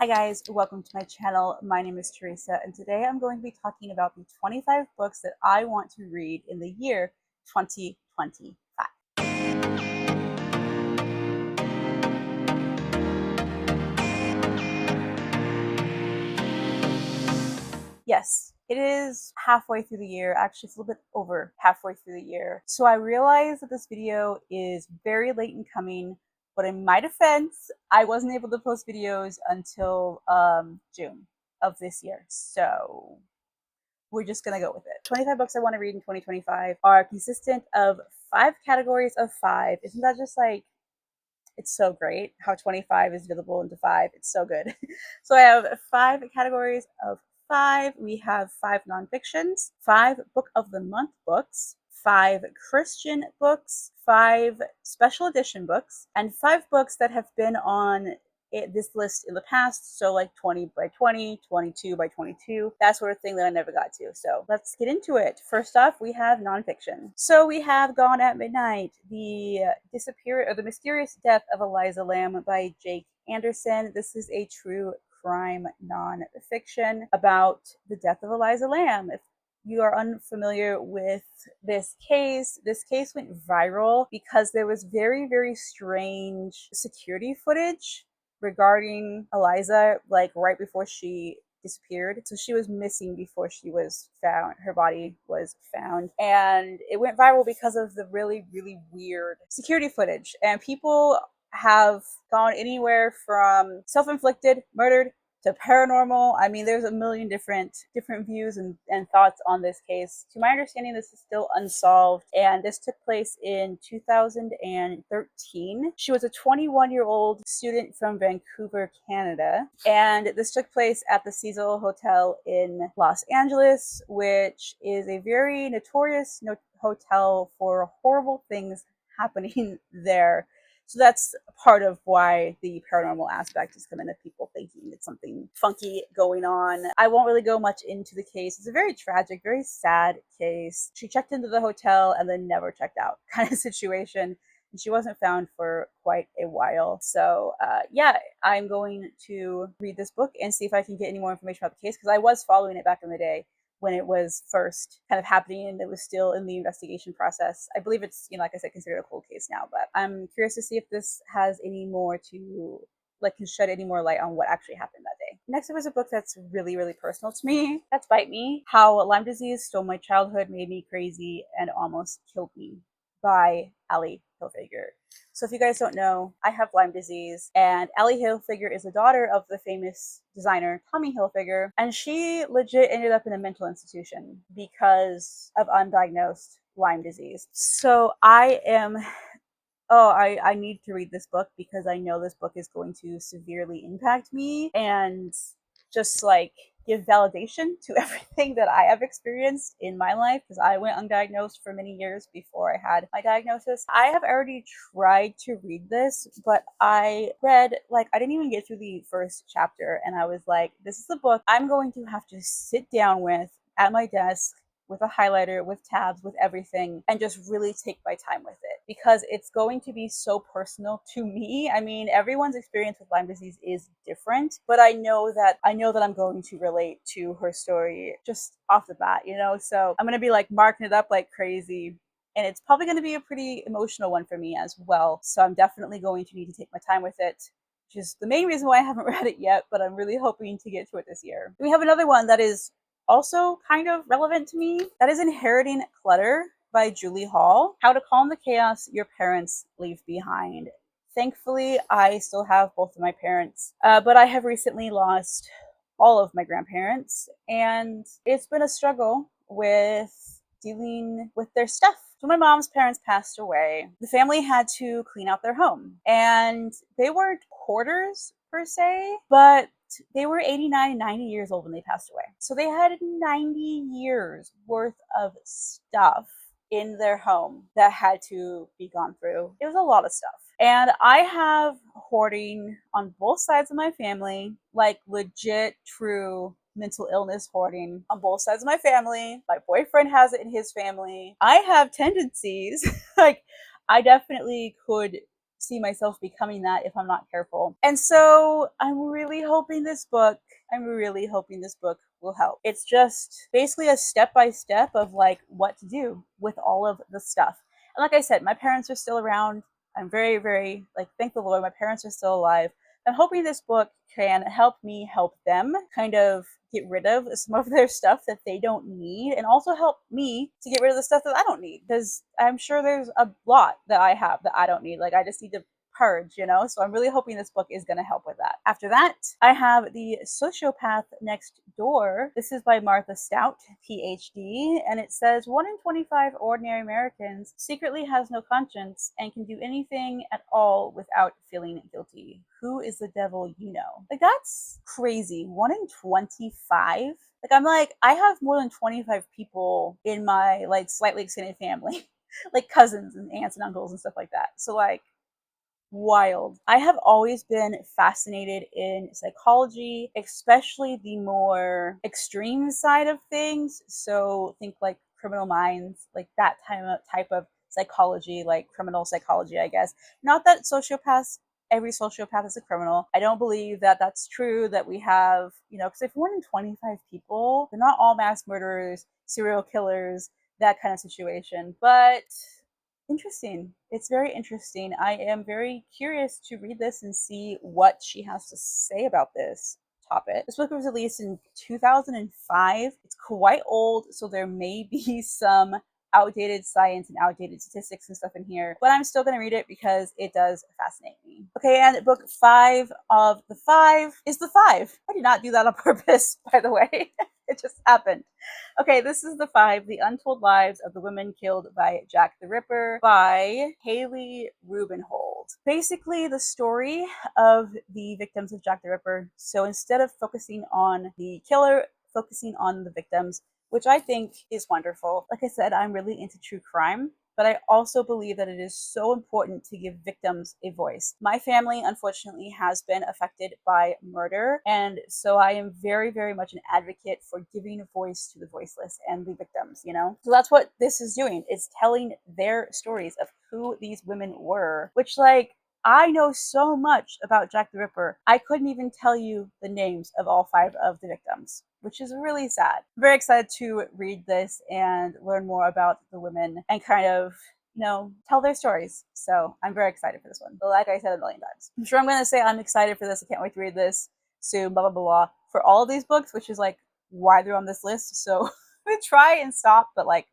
Hi guys, welcome to my channel. My name is Teresa and today I'm going to be talking about the 25 books that I want to read in the year 2025. Yes, it is halfway through the year. Actually, it's a little bit over halfway through the year. So I realize that this video is very late in coming, but in my defense, I wasn't able to post videos until June of this year. So we're just gonna go with it. 25 books I want to read in 2025 are consistent of 5 categories of 5. Isn't that just like, it's so great how 25 is divisible into 5? It's so good. So I have 5 categories of 5. We have 5 nonfictions, 5 book of the month books, 5 Christian books, 5 special edition books, and 5 books that have been on this list in the past, so like 20 by 20, 22 by 22, that sort of thing that I never got to. So let's get into it. First off, we have nonfiction. So we have Gone at Midnight, the mysterious death of Eliza Lamb by Jake Anderson. This is a true crime nonfiction about the death of Eliza Lamb. If you are unfamiliar with this case went viral because there was very, very strange security footage regarding Eliza, like right before she disappeared. So she was missing before she was found. Her body was found. And it went viral because of the really, really weird security footage. And people have gone anywhere from self-inflicted, murdered, to paranormal. I mean, there's a million different views and thoughts on this case. To my understanding, this is still unsolved, and this took place in 2013. She was a 21-year-old student from Vancouver, Canada, and this took place at the Cecil Hotel in Los Angeles, which is a very notorious hotel for horrible things happening there. So that's part of why the paranormal aspect is coming, of people thinking it's something funky going on. I won't really go much into the case. It's a very tragic, very sad case. She checked into the hotel and then never checked out kind of situation. And she wasn't found for quite a while. So yeah, I'm going to read this book and see if I can get any more information about the case, because I was following it back in the day when it was first kind of happening and it was still in the investigation process. I believe it's, like I said, considered a cold case now, but I'm curious to see if this has any more to, can shed any more light on what actually happened that day. Next up is a book that's really, really personal to me. That's Bite Me: How Lyme Disease Stole My Childhood, Made Me Crazy, and Almost Killed Me by Ali Hilfiger. So if you guys don't know, I have Lyme disease, and Ali Hilfiger is the daughter of the famous designer Tommy Hilfiger, and she legit ended up in a mental institution because of undiagnosed Lyme disease. So I need to read this book because I know this book is going to severely impact me and just give validation to everything that I have experienced in my life, because I went undiagnosed for many years before I had my diagnosis. I have already tried to read this, but I didn't even get through the first chapter, and I was like, this is a book I'm going to have to sit down with at my desk with a highlighter, with tabs, with everything, and just really take my time with it, because it's going to be so personal to me. I mean, everyone's experience with Lyme disease is different, but I know that I'm going to relate to her story just off the bat, So I'm going to be marking it up like crazy. And it's probably going to be a pretty emotional one for me as well. So I'm definitely going to need to take my time with it, which is the main reason why I haven't read it yet, but I'm really hoping to get to it this year. We have another one that is also kind of relevant to me. That is Inheriting Clutter by Julie Hall. How to Calm the Chaos Your Parents Leave Behind. Thankfully, I still have both of my parents, but I have recently lost all of my grandparents, and it's been a struggle with dealing with their stuff. So my mom's parents passed away. The family had to clean out their home, and they weren't hoarders per se, but they were 89 and 90 years old when they passed away. So they had 90 years worth of stuff in their home that had to be gone through. It was a lot of stuff. And I have hoarding on both sides of my family, like legit true mental illness hoarding on both sides of my family. My boyfriend has it in his family. I have tendencies, I definitely could see myself becoming that if I'm not careful. And so I'm really hoping this book will help. It's just basically a step by step of like what to do with all of the stuff. And like I said, my parents are still around. I'm very, very like, thank the Lord, my parents are still alive. I'm hoping this book can help me help them kind of get rid of some of their stuff that they don't need, and also help me to get rid of the stuff that I don't need, because I'm sure there's a lot that I have that I don't need. Like, I just need to purge, you know? So I'm really hoping this book is going to help with that. After that, I have The Sociopath Next Door. This is by Martha Stout, PhD, and it says 1 in 25 ordinary Americans secretly has no conscience and can do anything at all without feeling guilty. Who is the devil you know? Like, that's crazy. 1 in 25? Like, I have more than 25 people in my, like, slightly extended family, like cousins and aunts and uncles and stuff like that. So, like, wild. I have always been fascinated in psychology, especially the more extreme side of things. So think like Criminal Minds, like that type of psychology, like criminal psychology, I guess. Not that every sociopath is a criminal. I don't believe that that's true, that we have, because if 1 in 25 people, they're not all mass murderers, serial killers, that kind of situation. But interesting. It's very interesting. I am very curious to read this and see what she has to say about this topic. This book was released in 2005. It's quite old, so there may be some outdated science and outdated statistics and stuff in here, but I'm still going to read it because it does fascinate me. Okay, and book 5 of the 5 is the 5. I did not do that on purpose, by the way. It just happened. Okay, this is the 5, The Untold Lives of the Women Killed by Jack the Ripper by Haley Rubenhold. Basically, the story of the victims of Jack the Ripper. So instead of focusing on the killer, focusing on the victims, which I think is wonderful. Like I said, I'm really into true crime, but I also believe that it is so important to give victims a voice. My family, unfortunately, has been affected by murder, and so I am very, very much an advocate for giving a voice to the voiceless and the victims, So that's what this is doing. It's telling their stories of who these women were, which, like, I know so much about Jack the Ripper. I couldn't even tell you the names of all 5 of the victims, which is really sad. I'm very excited to read this and learn more about the women and kind of, tell their stories. So I'm very excited for this one. But like I said a million times, I'm sure I'm going to say I'm excited for this. I can't wait to read this soon, blah, blah, blah, blah, for all of these books, which is like why they're on this list. So I'm going to try and stop, but like,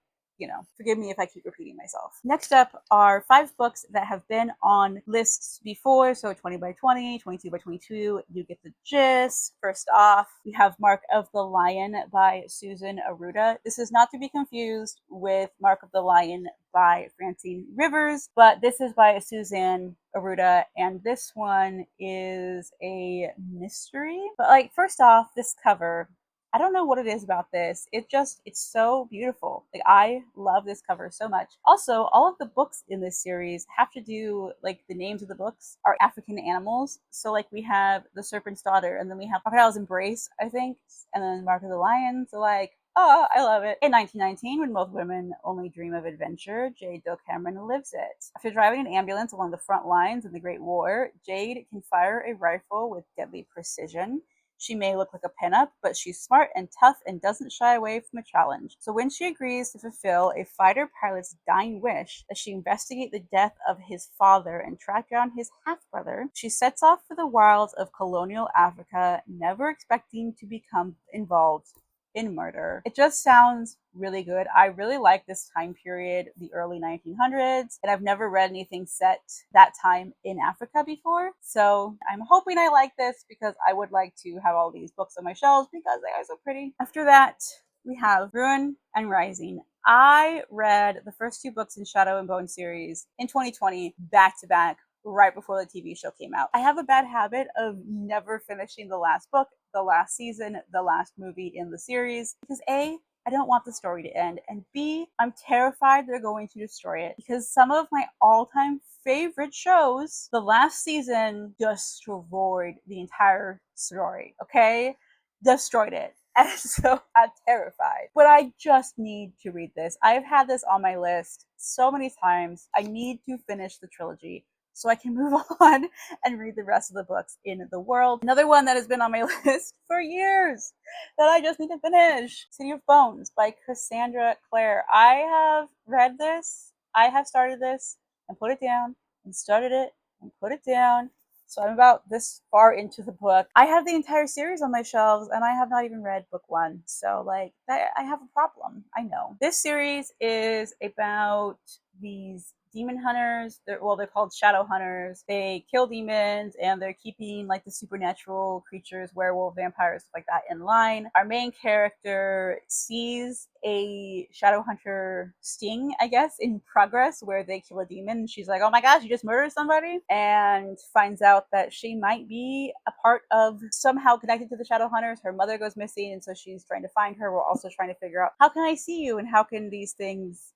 forgive me if I keep repeating myself. Next up are 5 books that have been on lists before. So 20 by 20, 22 by 22, you get the gist. First off, we have Mark of the Lion by Susan Aruda. This is not to be confused with Mark of the Lion by Francine Rivers, but this is by Susan Aruda, and this one is a mystery. But like, first off, this cover, I don't know what it is about this. It's so beautiful. Like, I love this cover so much. Also, all of the books in this series have to do, like, the names of the books are African animals. So, like, we have The Serpent's Daughter, and then we have Crocodile's Embrace, I think, and then Mark of the Lion. So, like, oh, I love it. In 1919, when most women only dream of adventure, Jade Doe Cameron lives it. After driving an ambulance along the front lines in the Great War, Jade can fire a rifle with deadly precision. She may look like a pinup, but she's smart and tough and doesn't shy away from a challenge. So when she agrees to fulfill a fighter pilot's dying wish that she investigate the death of his father and track down his half-brother, she sets off for the wilds of colonial Africa, never expecting to become involved in murder. It just sounds really good. I really like this time period, the early 1900s, and I've never read anything set that time in Africa before. So I'm hoping I like this because I would like to have all these books on my shelves because they are so pretty. After that, we have Ruin and Rising. I read the first 2 books in Shadow and Bone series in 2020 back to back, right before the TV show came out. I have a bad habit of never finishing the last book, the last season, the last movie in the series, because A, I don't want the story to end, and B, I'm terrified they're going to destroy it, because some of my all-time favorite shows, the last season destroyed the entire story, okay? Destroyed it. And so I'm terrified. But I just need to read this. I've had this on my list so many times. I need to finish the trilogy. so I can move on and read the rest of the books in the world. Another one that has been on my list for years that I just need to finish, City of Bones by Cassandra Clare. I have read this, I have started this and put it down, and started it and put it down. So I'm about this far into the book. I have the entire series on my shelves and I have not even read book one. So like that, I have a problem. I know. This series is about these demon hunters. They're called shadow hunters. They kill demons and they're keeping like the supernatural creatures, werewolf, vampires, stuff like that in line. Our main character sees a shadow hunter sting, I guess, in progress where they kill a demon. And she's like, oh my gosh, you just murdered somebody? And finds out that she might be a part of, somehow connected to the shadow hunters. Her mother goes missing, and so she's trying to find her. We're also trying to figure out, how can I see you and how can these things,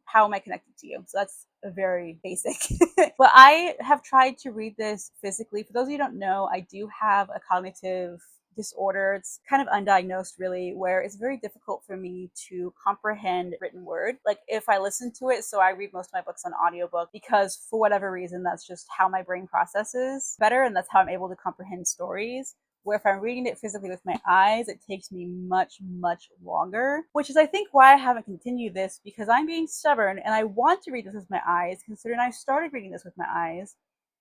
how am I connected to you? So that's a very basic. But I have tried to read this physically. For those of you who don't know, I do have a cognitive disorder. It's kind of undiagnosed, really, where it's very difficult for me to comprehend written word. Like if I listen to it, so I read most of my books on audiobook because for whatever reason, that's just how my brain processes better, and that's how I'm able to comprehend stories. Where if I'm reading it physically with my eyes, it takes me much, much longer, which is, I think, why I haven't continued this, because I'm being stubborn and I want to read this with my eyes, considering I started reading this with my eyes.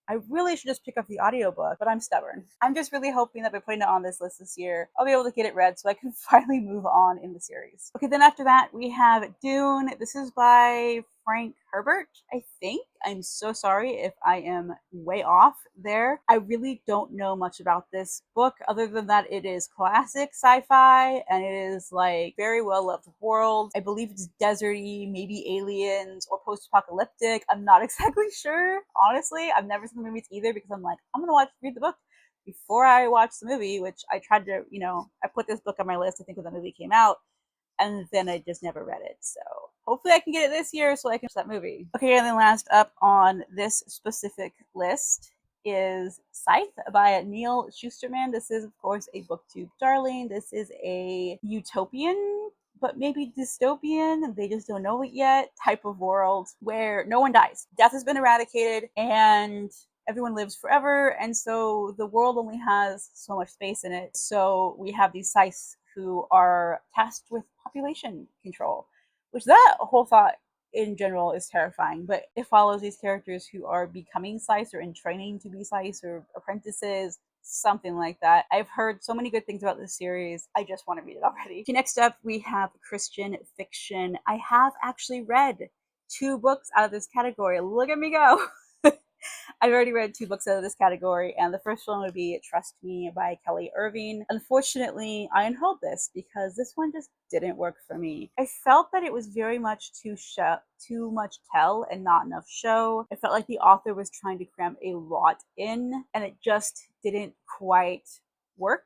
I really should just pick up the audiobook, but I'm stubborn. I'm just really hoping that by putting it on this list this year, I'll be able to get it read so I can finally move on in the series. Okay, then after that, we have Dune. This is by Frank Herbert, I think. I'm so sorry if I am way off there. I really don't know much about this book other than that it is classic sci-fi and it is like very well loved world. I believe it's deserty, maybe aliens or post-apocalyptic. I'm not exactly sure. Honestly, I've never seen the movies either because I'm like, I'm gonna read the book before I watch the movie, which I tried to, I put this book on my list, I think, when the movie came out, and then I just never read it. So hopefully I can get it this year so I can watch that movie. Okay, and then last up on this specific list is Scythe by Neil Schusterman. This is, of course, a booktube darling. This is a utopian, but maybe dystopian, they just don't know it yet, type of world where no one dies. Death has been eradicated and everyone lives forever, and so the world only has so much space in it. So we have these scythes who are tasked with population control, which that whole thought in general is terrifying, but it follows these characters who are becoming scythes or in training to be scythes or apprentices, something like that. I've heard so many good things about this series. I just want to read it already. Okay, next up, we have Christian fiction. I have actually read 2 books out of this category. Look at me go. I've already read 2 books out of this category, and the first one would be Trust Me by Kelly Irving. Unfortunately, I unhauled this because this one just didn't work for me. I felt that it was very much too much tell and not enough show. I felt like the author was trying to cram a lot in, and it just didn't quite work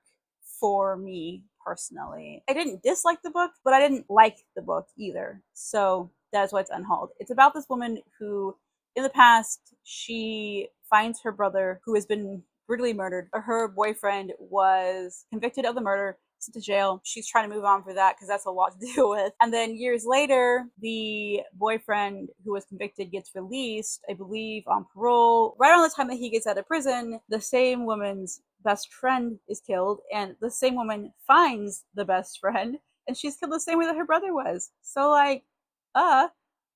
for me personally. I didn't dislike the book, but I didn't like the book either. So that's why it's unhauled. It's about this woman who, in the past, she finds her brother who has been brutally murdered. Her boyfriend was convicted of the murder, sent to jail. She's trying to move on for that because that's a lot to deal with. And then years later, the boyfriend who was convicted gets released, I believe on parole. Right around the time that he gets out of prison, the same woman's best friend is killed, and the same woman finds the best friend, and she's killed the same way that her brother was. So like,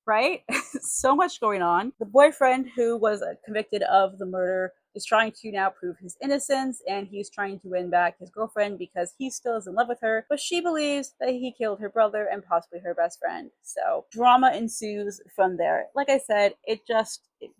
right? So much going on. The boyfriend who was convicted of the murder is trying to now prove his innocence, and he's trying to win back his girlfriend because he still is in love with her, but she believes that he killed her brother and possibly her best friend. So drama ensues from there. Like I said, it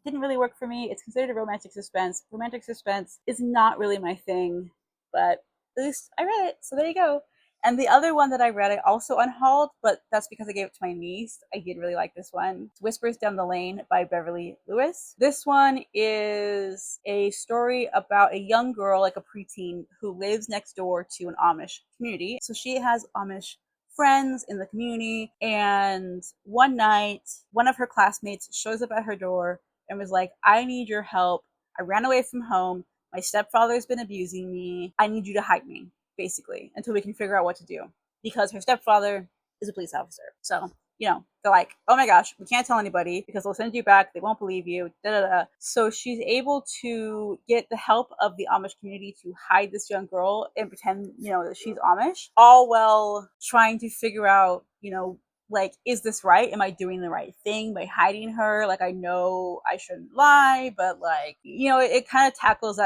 didn't really work for me. It's considered a romantic suspense. Romantic suspense is not really my thing, but at least I read it, so there you go. And the other one that I read, I also unhauled, but that's because I gave it to my niece. I did really like this one. It's Whispers Down the Lane by Beverly Lewis. This one is a story about a young girl, like a preteen, who lives next door to an Amish community. So she has Amish friends in the community, and one night, one of her classmates shows up at her door and was like, I need your help. I ran away from home. My stepfather's been abusing me. I need you to hide me, basically, until we can figure out what to do, because her stepfather is a police officer. So, they're like, oh my gosh, we can't tell anybody because they'll send you back. They won't believe you. Da, da, da. So she's able to get the help of the Amish community to hide this young girl and pretend, that she's Amish, all while trying to figure out, like, is this right? Am I doing the right thing by hiding her? Like, I know I shouldn't lie, but like, it kind of tackles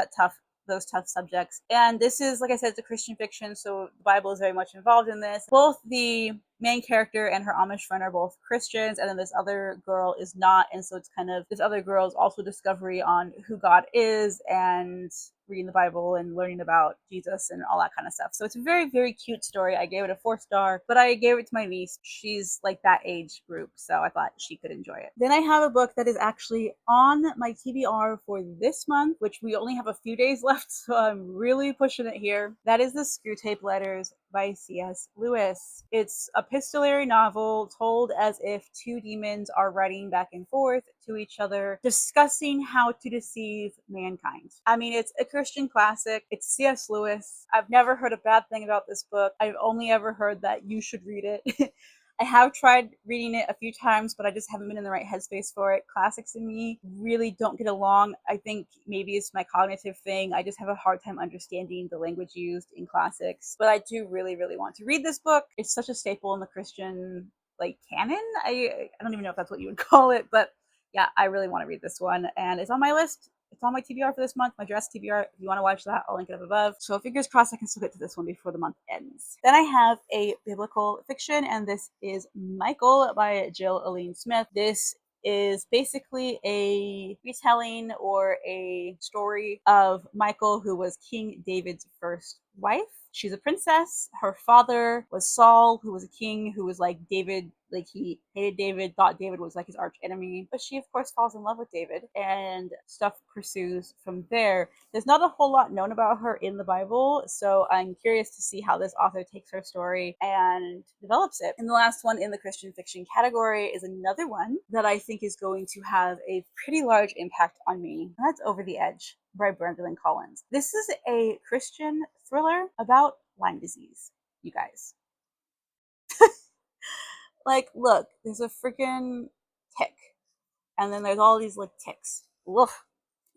those tough subjects. And this is, like I said, it's a Christian fiction, so the Bible is very much involved in this. Both the main character and her Amish friend are both Christians, and then this other girl is not. And so it's kind of, this other girl is also discovery on who God is and reading the Bible and learning about Jesus and all that kind of stuff. So it's a very, very cute story. I gave it a 4-star, but I gave it to my niece. She's like that age group, so I thought she could enjoy it. Then I have a book that is actually on my TBR for this month, which we only have a few days left, so I'm really pushing it here. That is The Screwtape Letters by C.S. Lewis. It's a epistolary novel told as if two demons are writing back and forth to each other, discussing how to deceive mankind. I mean, it's a Christian classic. It's C.S. Lewis. I've never heard a bad thing about this book. I've only ever heard that you should read it. I have tried reading it a few times, but I just haven't been in the right headspace for it. Classics and me really don't get along. I think maybe it's my cognitive thing. I just have a hard time understanding the language used in classics. But I do really, really want to read this book. It's such a staple in the Christian canon. I don't even know if that's what you would call it, but yeah, I really want to read this one, and it's on my list. It's on my TBR for this month, my dress TBR. If you want to watch that, I'll link it up above. So fingers crossed I can still get to this one before the month ends. Then I have a biblical fiction, and this is Michael by Jill Aline Smith. This is basically a retelling or a story of Michael, who was King David's first wife. She's a princess. Her father was Saul, who was a king who was like David, like he hated David, thought David was like his arch enemy. But she, of course, falls in love with David, and stuff pursues from there. There's not a whole lot known about her in the Bible, so I'm curious to see how this author takes her story and develops it. And the last one in the Christian fiction category is another one that I think is going to have a pretty large impact on me. That's Over the Edge by Brandon Collins. This is a Christian thriller about Lyme disease, you guys. Like, look, there's a freaking tick, and then there's all these like ticks. Ugh,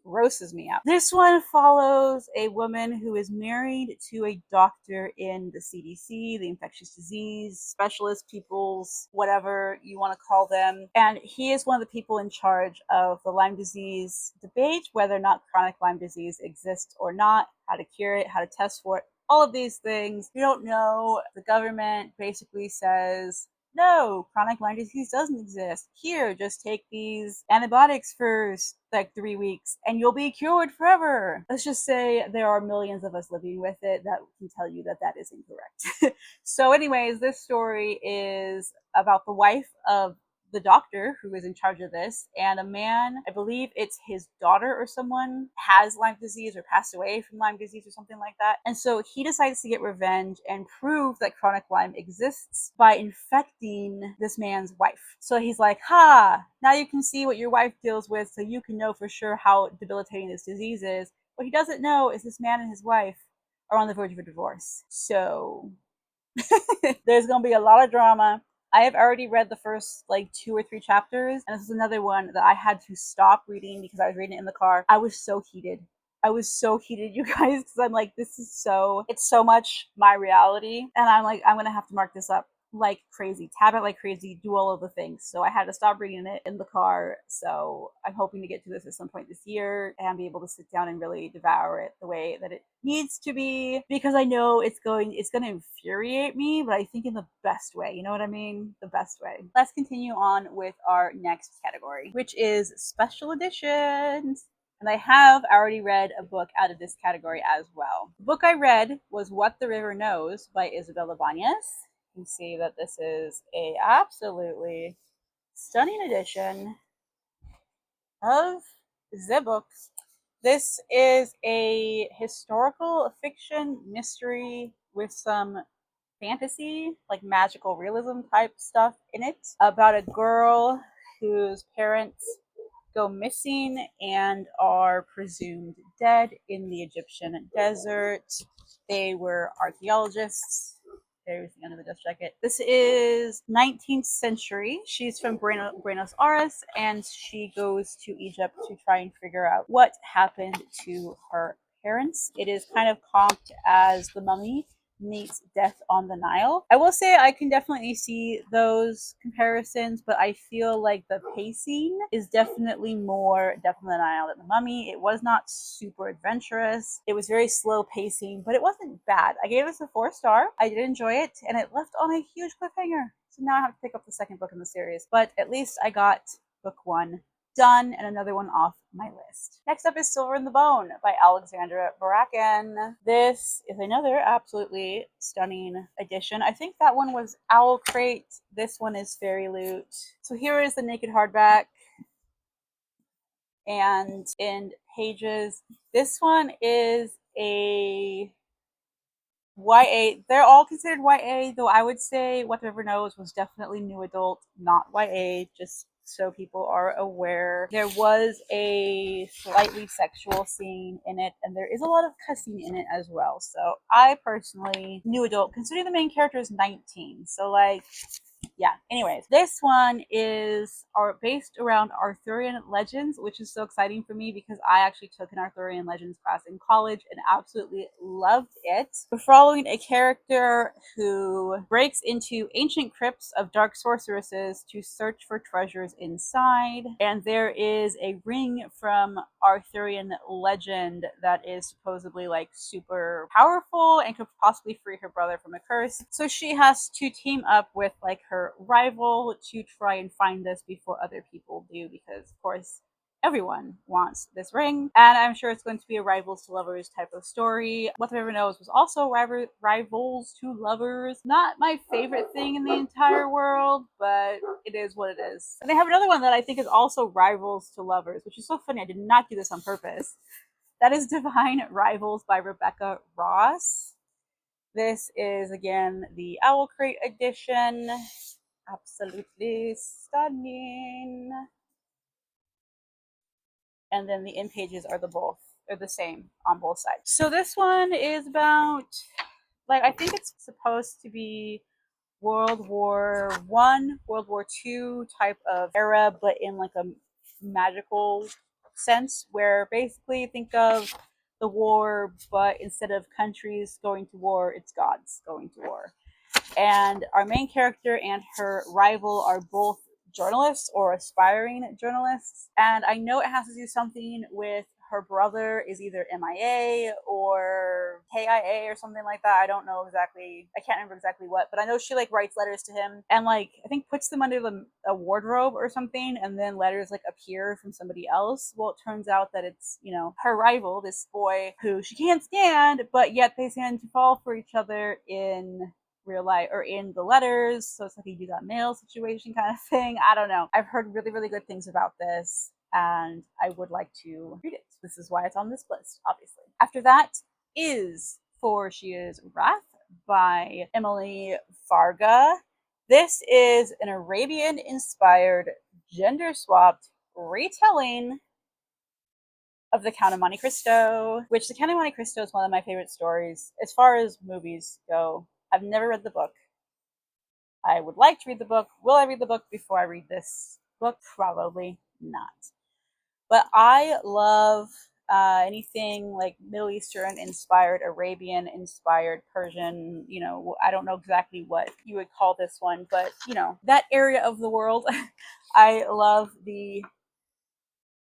grosses me out. This one follows a woman who is married to a doctor in the CDC, the infectious disease specialist peoples, whatever you want to call them. And he is one of the people in charge of the Lyme disease debate, whether or not chronic Lyme disease exists or not, how to cure it, how to test for it, all of these things. We don't know. The government basically says, no, chronic Lyme disease doesn't exist. Here, just take these antibiotics for like 3 weeks and you'll be cured forever. Let's just say there are millions of us living with it that can tell you that that is incorrect. So anyways, this story is about the wife of the doctor who is in charge of this, and a man, I believe it's his daughter or someone, has Lyme disease or passed away from Lyme disease or something like that. And so he decides to get revenge and prove that chronic Lyme exists by infecting this man's wife. So he's like, ha, now you can see what your wife deals with, so you can know for sure how debilitating this disease is. What he doesn't know is this man and his wife are on the verge of a divorce. So there's going to be a lot of drama. I have already read the first 2 or 3 chapters, and this is another one that I had to stop reading because I was reading it in the car. I was so heated. You guys, because I'm like, it's so much my reality, and I'm like, I'm gonna have to mark this up like crazy, tab it like crazy, do all of the things. So I had to stop reading it in the car. So I'm hoping to get to this at some point this year and be able to sit down and really devour it the way that it needs to be, because I know it's going to infuriate me, but I think in the best way. You know what I mean? The best way. Let's continue on with our next category, which is special editions. And I have already read a book out of this category as well. The book I read was What the River Knows by Isabel Ibanez. You can see that this is a absolutely stunning edition of the book. This is a historical fiction mystery with some fantasy, like magical realism type stuff in it, about a girl whose parents go missing and are presumed dead in the Egyptian desert. They were archaeologists. carry everything under the dust jacket. This is 19th century. She's from Buenos Aires, and she goes to Egypt to try and figure out what happened to her parents. It is kind of comped as The Mummy meets Death on the Nile. I will say I can definitely see those comparisons, but I feel like the pacing is definitely more Death on the Nile than The Mummy. It was not super adventurous. It was very slow pacing, but it wasn't bad. I gave this a 4-star. I did enjoy it, and it left on a huge cliffhanger. So now I have to pick up the second book in the series, but at least I got book 1 done and another one off my list. Next up is Silver in the Bone by Alexandra Barakan. This is another absolutely stunning edition. I think that one was Owl Crate. This one is Fairy Loot. So here is the naked hardback. And in pages, this one is a YA. They're all considered YA, though I would say What the River Knows was definitely new adult, not YA, just so people are aware. There was a slightly sexual scene in it, and there is a lot of cussing in it as well. So I personally, new adult, considering the main character is 19. So like, yeah, anyways, this one is based around Arthurian legends, which is so exciting for me because I actually took an Arthurian legends class in college and absolutely loved it. We're following a character who breaks into ancient crypts of dark sorceresses to search for treasures inside, and there is a ring from Arthurian legend that is supposedly like super powerful and could possibly free her brother from a curse. So she has to team up with like her rival to try and find this before other people do, because of course everyone wants this ring, and I'm sure it's going to be a rivals to lovers type of story. What the River Knows was also rivals to lovers. Not my favorite thing in the entire world, but it is what it is. And they have another one that I think is also rivals to lovers, which is so funny. I did not do this on purpose. That is Divine Rivals by Rebecca Ross. This is again the Owl Crate edition. Absolutely stunning. And then the in pages are the same on both sides. So this one is about, like, I think it's supposed to be World War One, World War Two type of era, but in like a magical sense, where basically think of the war, but instead of countries going to war, it's gods going to war. And our main character and her rival are both journalists or aspiring journalists. And I know it has to do something with her brother is either MIA or KIA or something like that. I don't know exactly. I can't remember exactly what, but I know she like writes letters to him and like I think puts them under a wardrobe or something, and then letters like appear from somebody else. Well, it turns out that it's, you know, her rival, this boy who she can't stand, but yet they stand to fall for each other in real life or in the letters. So it's like a you got mail situation kind of thing. I don't know. I've heard really, really good things about this, and I would like to read it. This is why it's on this list, obviously. After that is For She Is Wrath by Emily Varga. This is an Arabian inspired, gender swapped retelling of The Count of Monte Cristo, which The Count of Monte Cristo is one of my favorite stories as far as movies go. I've never read the book. I would like to read the book. Will I read the book before I read this book? Probably not. But I love anything like Middle Eastern inspired, Arabian inspired, Persian, you know, I don't know exactly what you would call this one, but you know, that area of the world. I love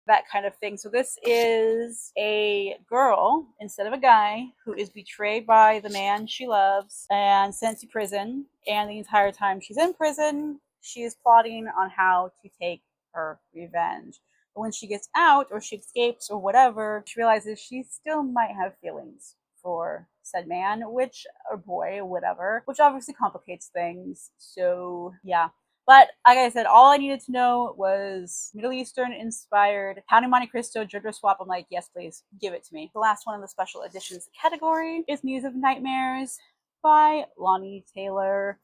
that kind of thing. So this is a girl instead of a guy who is betrayed by the man she loves and sent to prison. And the entire time she's in prison, she is plotting on how to take her revenge. But when she gets out or she escapes or whatever, she realizes she still might have feelings for said man, or boy, or whatever, which obviously complicates things. So yeah. But like I said, all I needed to know was Middle Eastern inspired Count of Monte Cristo gender swap. I'm like, yes, please, give it to me. The last one in the special editions category is Muse of Nightmares by Lonnie Taylor.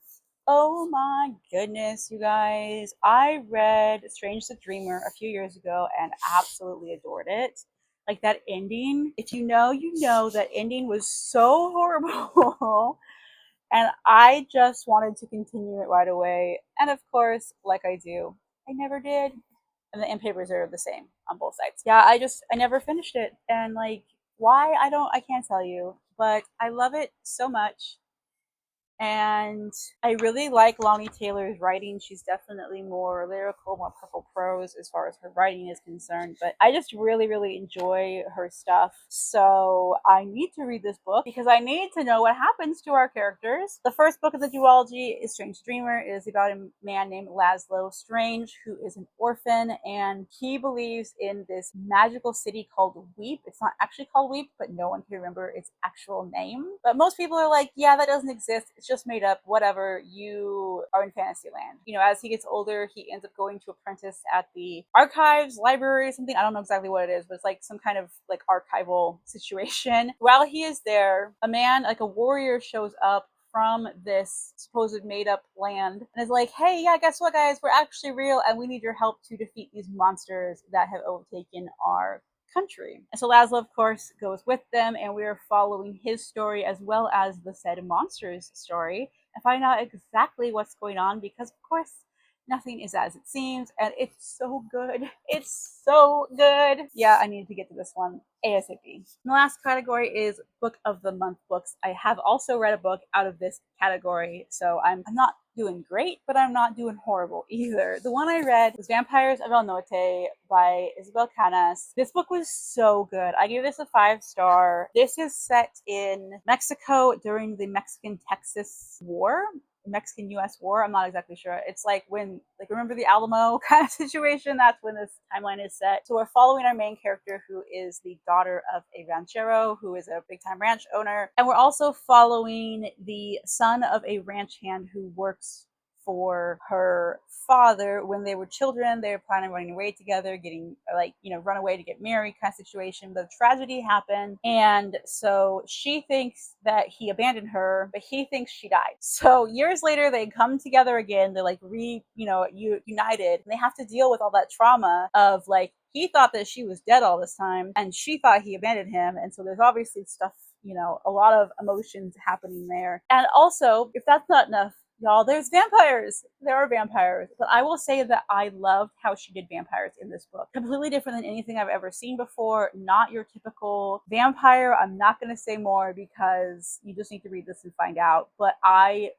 Oh my goodness, you guys. I read Strange the Dreamer a few years ago and absolutely adored it. Like that ending, if you know, you know that ending was so horrible. And I just wanted to continue it right away. And of course, like I do, I never did. And the end papers are the same on both sides. Yeah, I never finished it. And like, why? I can't tell you. But I love it so much. And I really like Lonnie Taylor's writing. She's definitely more lyrical, more purple prose as far as her writing is concerned. But I just really, really enjoy her stuff. So I need to read this book because I need to know what happens to our characters. The first book of the duology is Strange Dreamer. It is about a man named Laszlo Strange who is an orphan, and he believes in this magical city called Weep. It's not actually called Weep, but no one can remember its actual name. But most people are like, yeah, that doesn't exist. It's just made up, whatever, you are in Fantasyland. You know, as he gets older, he ends up going to apprentice at the archives, library, something. I don't know exactly what it is, but it's like some kind of like archival situation. While he is there, a man, like a warrior, shows up from this supposed made up land and is like, hey, yeah, guess what, guys? We're actually real and we need your help to defeat these monsters that have overtaken our country. And so Laszlo, of course, goes with them, and we are following his story as well as the said monster's story and find out exactly what's going on because, of course, nothing is as it seems, and it's so good. It's so good. Yeah, I needed to get to this one ASAP. The last category is Book of the Month books. I have also read a book out of this category, so I'm not doing great, but I'm not doing horrible either. The one I read was Vampires of El Norte by Isabel Canas. This book was so good. I gave this a 5-star. This is set in Mexico during the Mexican-Texas War. Mexican-US war. I'm not exactly sure. It's like when, like, remember the Alamo kind of situation? That's when this timeline is set. So we're following our main character, who is the daughter of a ranchero, who is a big-time ranch owner. And we're also following the son of a ranch hand who works for her father. When they were children, they were planning on running away together, getting, like, you know, run away to get married kind of situation. But a tragedy happened, and so she thinks that he abandoned her, but he thinks she died. So years later, they come together again. They're like united, and they have to deal with all that trauma of, like, he thought that she was dead all this time, and she thought he abandoned him. And so there's obviously stuff, you know, a lot of emotions happening there. And also, if that's not enough, y'all, there's vampires. There are vampires. But I will say that I loved how she did vampires in this book. Completely different than anything I've ever seen before. Not your typical vampire. I'm not going to say more because you just need to read this and find out. But I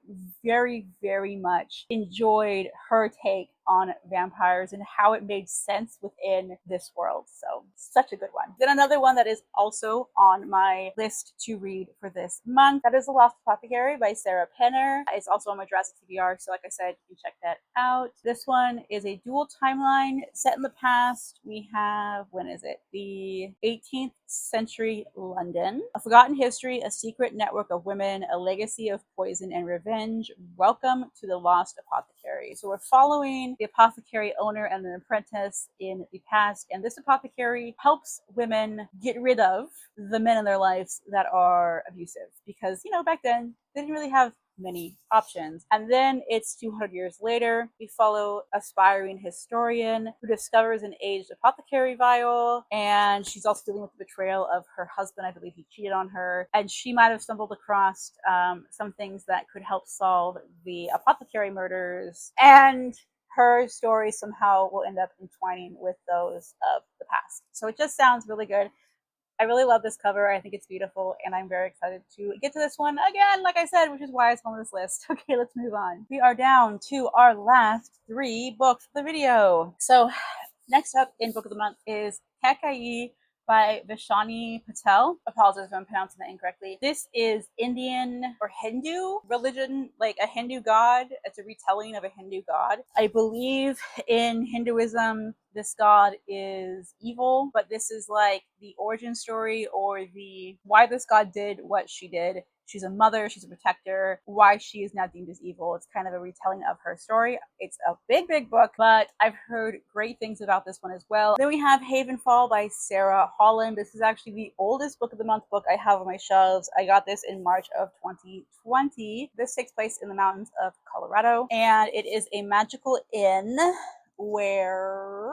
very, very much enjoyed her take on vampires and how it made sense within this world. So such a good one. Then another one that is also on my list to read for this month, that is The Lost Apothecary by Sarah Penner. It's also on my Jurassic TBR, so like I said, you can check that out. This one is a dual timeline set in the past. We have, when is it? The 18th century London. A forgotten history, a secret network of women, a legacy of poison and revenge. Welcome to the Lost Apothecary. So we're following the apothecary owner and an apprentice in the past, and this apothecary helps women get rid of the men in their lives that are abusive, because, you know, back then they didn't really have many options. And then it's 200 years later. We follow an aspiring historian who discovers an aged apothecary vial, and she's also dealing with the betrayal of her husband. I believe he cheated on her, and she might have stumbled across some things that could help solve the apothecary murders, and her story somehow will end up entwining with those of the past. So it just sounds really good. I really love this cover. I think it's beautiful, and I'm very excited to get to this one again, like I said, which is why it's on this list. Okay, let's move on. We are down to our last 3 books for the video. So next up in Book of the Month is Kekai by Vishani Patel. Apologies if I'm pronouncing that incorrectly. This is Indian or Hindu religion, like a Hindu god. It's a retelling of a Hindu god. I believe in Hinduism, this god is evil, but this is like the origin story, or the why this god did what she did. She's a mother, she's a protector, why she is now deemed as evil. It's kind of a retelling of her story. It's a big, big book, but I've heard great things about this one as well. Then we have Havenfall by Sarah Holland. This is actually the oldest Book of the Month book I have on my shelves. I got this in March of 2020. This takes place in the mountains of Colorado, and it is a magical inn where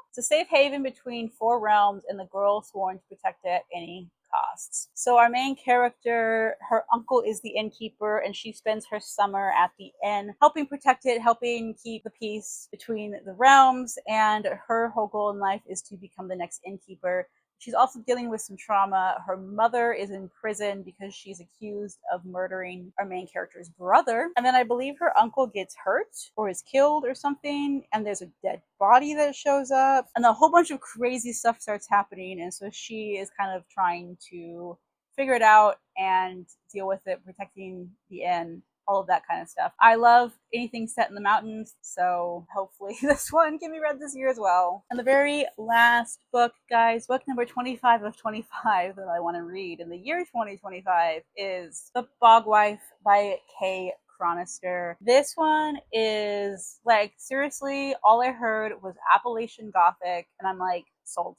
it's a safe haven between 4 realms and the girl sworn to protect it at any costs. So our main character, her uncle is the innkeeper, and she spends her summer at the inn helping protect it, helping keep the peace between the realms, and her whole goal in life is to become the next innkeeper. She's also dealing with some trauma. Her mother is in prison because she's accused of murdering our main character's brother. And then I believe her uncle gets hurt or is killed or something. And there's a dead body that shows up. And a whole bunch of crazy stuff starts happening. And so she is kind of trying to figure it out and deal with it, protecting the inn, all of that kind of stuff. I love anything set in the mountains, so hopefully this one can be read this year as well. And the very last book, guys, book number 25 of 25 that I want to read in the year 2025 is The Bogwife by Kay Chronister. This one is like, seriously, all I heard was Appalachian Gothic, and I'm like, sold.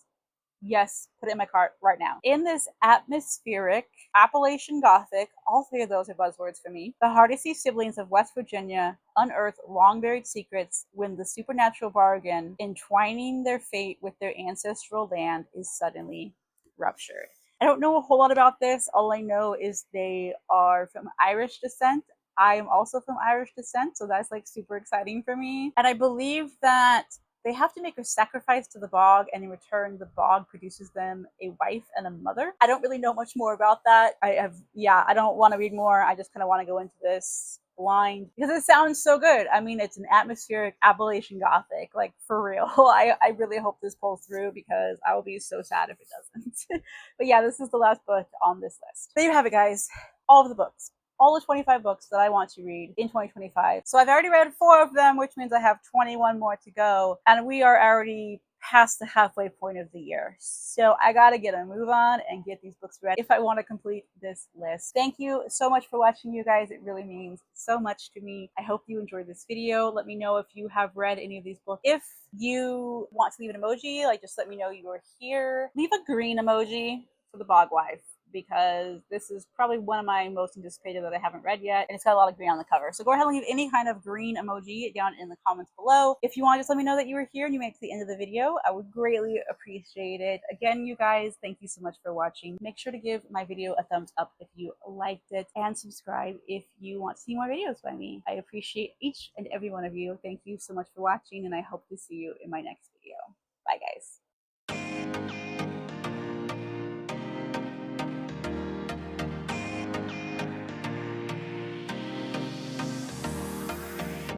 Yes, put it in my cart right now. In this atmospheric Appalachian Gothic, all three of those are buzzwords for me, the Hardesty siblings of West Virginia unearth long-buried secrets when the supernatural bargain entwining their fate with their ancestral land is suddenly ruptured. I don't know a whole lot about this. All I know is they are from Irish descent. I am also from Irish descent, so that's like super exciting for me. And I believe that they have to make a sacrifice to the bog, and in return, the bog produces them a wife and a mother. I don't really know much more about that. I don't want to read more. I just kind of want to go into this blind because it sounds so good. I mean, it's an atmospheric Appalachian Gothic, like for real. I really hope this pulls through because I will be so sad if it doesn't. But yeah, this is the last book on this list. There you have it, guys. All of the books. All the 25 books that I want to read in 2025. So I've already read 4 of them, which means I have 21 more to go. And we are already past the halfway point of the year. So I gotta get a move on and get these books read if I want to complete this list. Thank you so much for watching, you guys. It really means so much to me. I hope you enjoyed this video. Let me know if you have read any of these books. If you want to leave an emoji, like just let me know you are here. Leave a green emoji for The Bogwife, because this is probably one of my most anticipated that I haven't read yet, and it's got a lot of green on the cover. So go ahead and leave any kind of green emoji down in the comments below. If you want to just let me know that you were here and you made it to the end of the video, I would greatly appreciate it. Again, you guys, thank you so much for watching. Make sure to give my video a thumbs up if you liked it, and subscribe if you want to see more videos by me. I appreciate each and every one of you. Thank you so much for watching, and I hope to see you in my next video. Bye, guys.